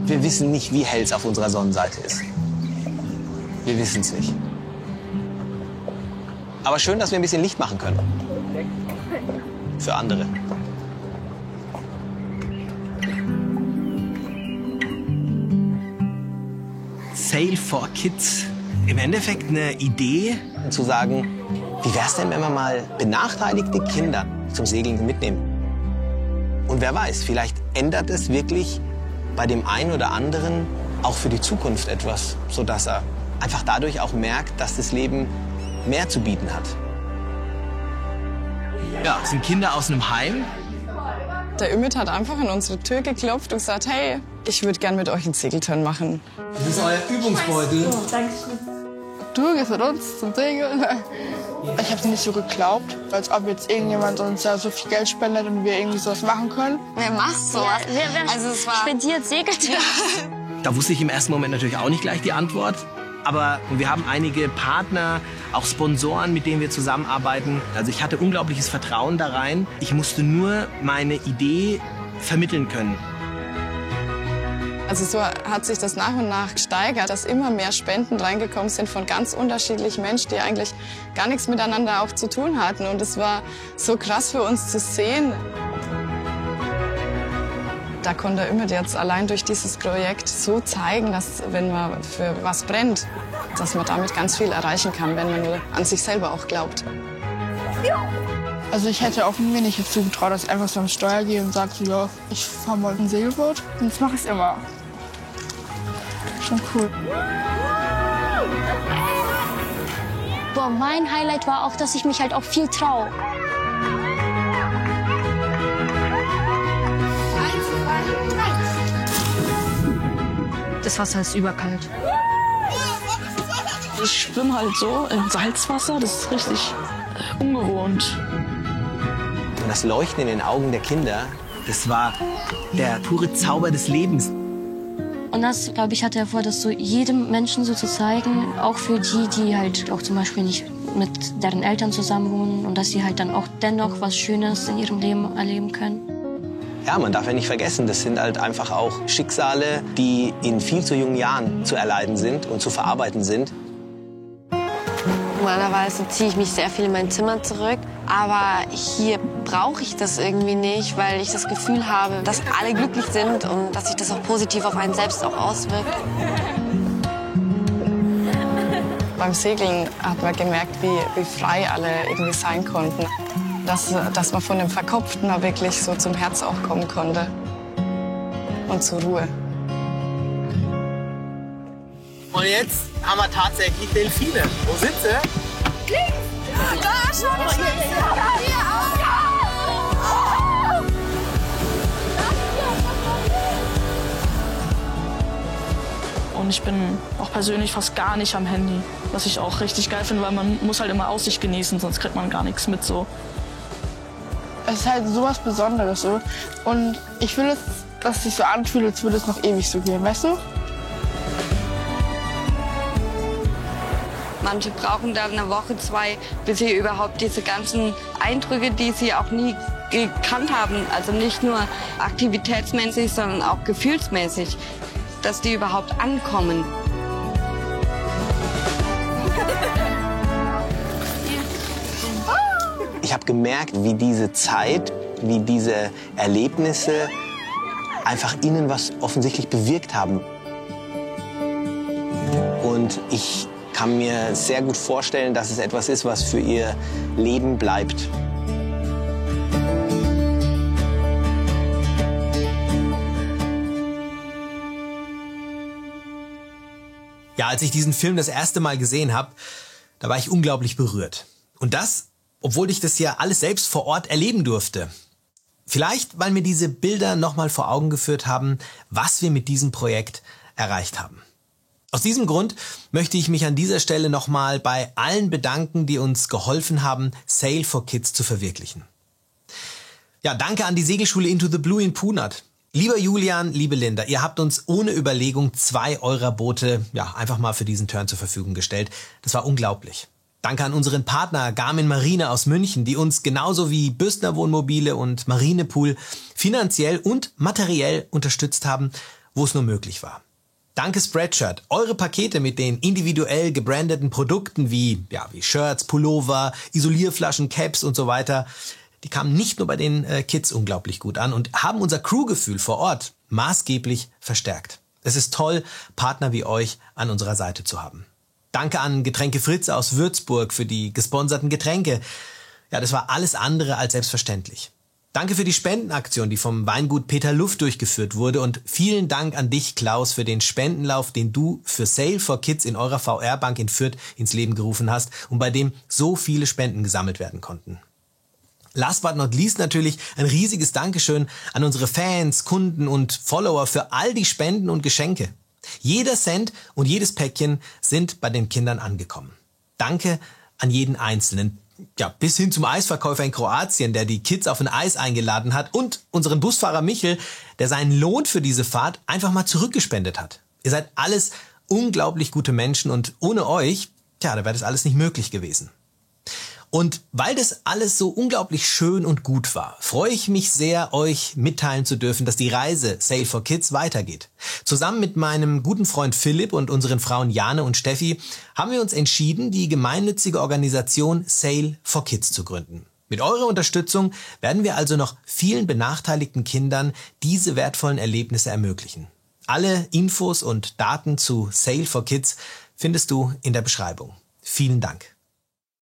Wir wissen nicht, wie hell es auf unserer Sonnenseite ist. Wir wissen es nicht. Aber schön, dass wir ein bisschen Licht machen können. Für andere. Sail for Kids. Im Endeffekt eine Idee, zu sagen, wie wär's denn, wenn wir mal benachteiligte Kinder zum Segeln mitnehmen? Und wer weiß, vielleicht ändert es wirklich bei dem einen oder anderen auch für die Zukunft etwas, sodass er einfach dadurch auch merkt, dass das Leben mehr zu bieten hat. Ja, es sind Kinder aus einem Heim. Der Ümit hat einfach an unsere Tür geklopft und gesagt, hey, ich würde gern mit euch einen Segelturn machen. Das ist euer Übungsbeutel. Oh, Dankeschön. Du gehst mit uns zum Segeln. Ich habe nicht so geglaubt, als ob jetzt irgendjemand uns ja so viel Geld spendet und wir irgendwie sowas machen können. Wer macht sowas? Wer also es war spendiert Segeltüren. Da wusste ich im ersten Moment natürlich auch nicht gleich die Antwort. Aber wir haben einige Partner, auch Sponsoren, mit denen wir zusammenarbeiten. Also ich hatte unglaubliches Vertrauen da rein. Ich musste nur meine Idee vermitteln können. Also so hat sich das nach und nach gesteigert, dass immer mehr Spenden reingekommen sind von ganz unterschiedlichen Menschen, die eigentlich gar nichts miteinander auch zu tun hatten. Und es war so krass für uns zu sehen. Da konnte er immer jetzt allein durch dieses Projekt so zeigen, dass wenn man für was brennt, dass man damit ganz viel erreichen kann, wenn man nur an sich selber auch glaubt. Also ich hätte auch mir nicht jetzt zugetraut, dass ich einfach so am Steuer gehe und sage, so, ja, ich fahre mal ein Segelboot. Und das mache ich immer. Schon cool. Boah, mein Highlight war auch, dass ich mich halt auch viel traue. Das Wasser ist überkalt. Ich schwimme halt so im Salzwasser, das ist richtig ungewohnt. Und das Leuchten in den Augen der Kinder, das war der pure Zauber des Lebens. Und das, glaube ich, hatte er vor, das so jedem Menschen so zu zeigen, auch für die, die halt auch zum Beispiel nicht mit deren Eltern zusammen wohnen und dass sie halt dann auch dennoch was Schönes in ihrem Leben erleben können. Ja, man darf ja nicht vergessen, das sind halt einfach auch Schicksale, die in viel zu jungen Jahren zu erleiden sind und zu verarbeiten sind. Normalerweise ziehe ich mich sehr viel in mein Zimmer zurück, aber hier brauche ich das irgendwie nicht, weil ich das Gefühl habe, dass alle glücklich sind und dass sich das auch positiv auf einen selbst auch auswirkt. Beim Segeln hat man gemerkt, wie frei alle irgendwie sein konnten. Dass man von dem Verkopften wirklich so zum Herz auch kommen konnte und zur Ruhe. Und jetzt haben wir tatsächlich Delfine. Wo sind sie? Links! Da, schon! Hier auch! Und ich bin auch persönlich fast gar nicht am Handy, was ich auch richtig geil finde, weil man muss halt immer Aussicht genießen, sonst kriegt man gar nichts mit so. Es ist halt sowas Besonderes so. Und ich will, dass es sich so anfühlt, als würde es noch ewig so gehen, weißt du? Manche brauchen dann eine Woche, 2, bis sie überhaupt diese ganzen Eindrücke, die sie auch nie gekannt haben, also nicht nur aktivitätsmäßig, sondern auch gefühlsmäßig, dass die überhaupt ankommen. Ich habe gemerkt, wie diese Zeit, wie diese Erlebnisse einfach ihnen was offensichtlich bewirkt haben. Und ich kann mir sehr gut vorstellen, dass es etwas ist, was für ihr Leben bleibt. Ja, als ich diesen Film das erste Mal gesehen habe, da war ich unglaublich berührt. Und das, obwohl ich das ja alles selbst vor Ort erleben durfte. Vielleicht, weil mir diese Bilder nochmal vor Augen geführt haben, was wir mit diesem Projekt erreicht haben. Aus diesem Grund möchte ich mich an dieser Stelle nochmal bei allen bedanken, die uns geholfen haben, Sail for Kids zu verwirklichen. Ja, danke an die Segelschule Into the Blue in Punat. Lieber Julian, liebe Linda, ihr habt uns ohne Überlegung 2 eurer Boote einfach mal für diesen Turn zur Verfügung gestellt. Das war unglaublich. Danke an unseren Partner Garmin Marine aus München, die uns genauso wie Bürstner Wohnmobile und Marinepool finanziell und materiell unterstützt haben. wo es nur möglich war. Danke Spreadshirt. Eure Pakete mit den individuell gebrandeten Produkten wie Shirts, Pullover, Isolierflaschen, Caps und so weiter, die kamen nicht nur bei den Kids unglaublich gut an und haben unser Crewgefühl vor Ort maßgeblich verstärkt. Es ist toll, Partner wie euch an unserer Seite zu haben. Danke an Getränke Fritze aus Würzburg für die gesponserten Getränke. Ja, das war alles andere als selbstverständlich. Danke für die Spendenaktion, die vom Weingut Peter Luft durchgeführt wurde, und vielen Dank an dich, Klaus, für den Spendenlauf, den du für Sale for Kids in eurer VR-Bank in Fürth ins Leben gerufen hast und bei dem so viele Spenden gesammelt werden konnten. Last but not least natürlich ein riesiges Dankeschön an unsere Fans, Kunden und Follower für all die Spenden und Geschenke. Jeder Cent und jedes Päckchen sind bei den Kindern angekommen. Danke an jeden Einzelnen. Ja, bis hin zum Eisverkäufer in Kroatien, der die Kids auf ein Eis eingeladen hat, und unseren Busfahrer Michel, der seinen Lohn für diese Fahrt einfach mal zurückgespendet hat. Ihr seid alles unglaublich gute Menschen und ohne euch, da wäre das alles nicht möglich gewesen. Und weil das alles so unglaublich schön und gut war, freue ich mich sehr, euch mitteilen zu dürfen, dass die Reise Sale for Kids weitergeht. Zusammen mit meinem guten Freund Philipp und unseren Frauen Jane und Steffi haben wir uns entschieden, die gemeinnützige Organisation Sale for Kids zu gründen. Mit eurer Unterstützung werden wir also noch vielen benachteiligten Kindern diese wertvollen Erlebnisse ermöglichen. Alle Infos und Daten zu Sale for Kids findest du in der Beschreibung. Vielen Dank.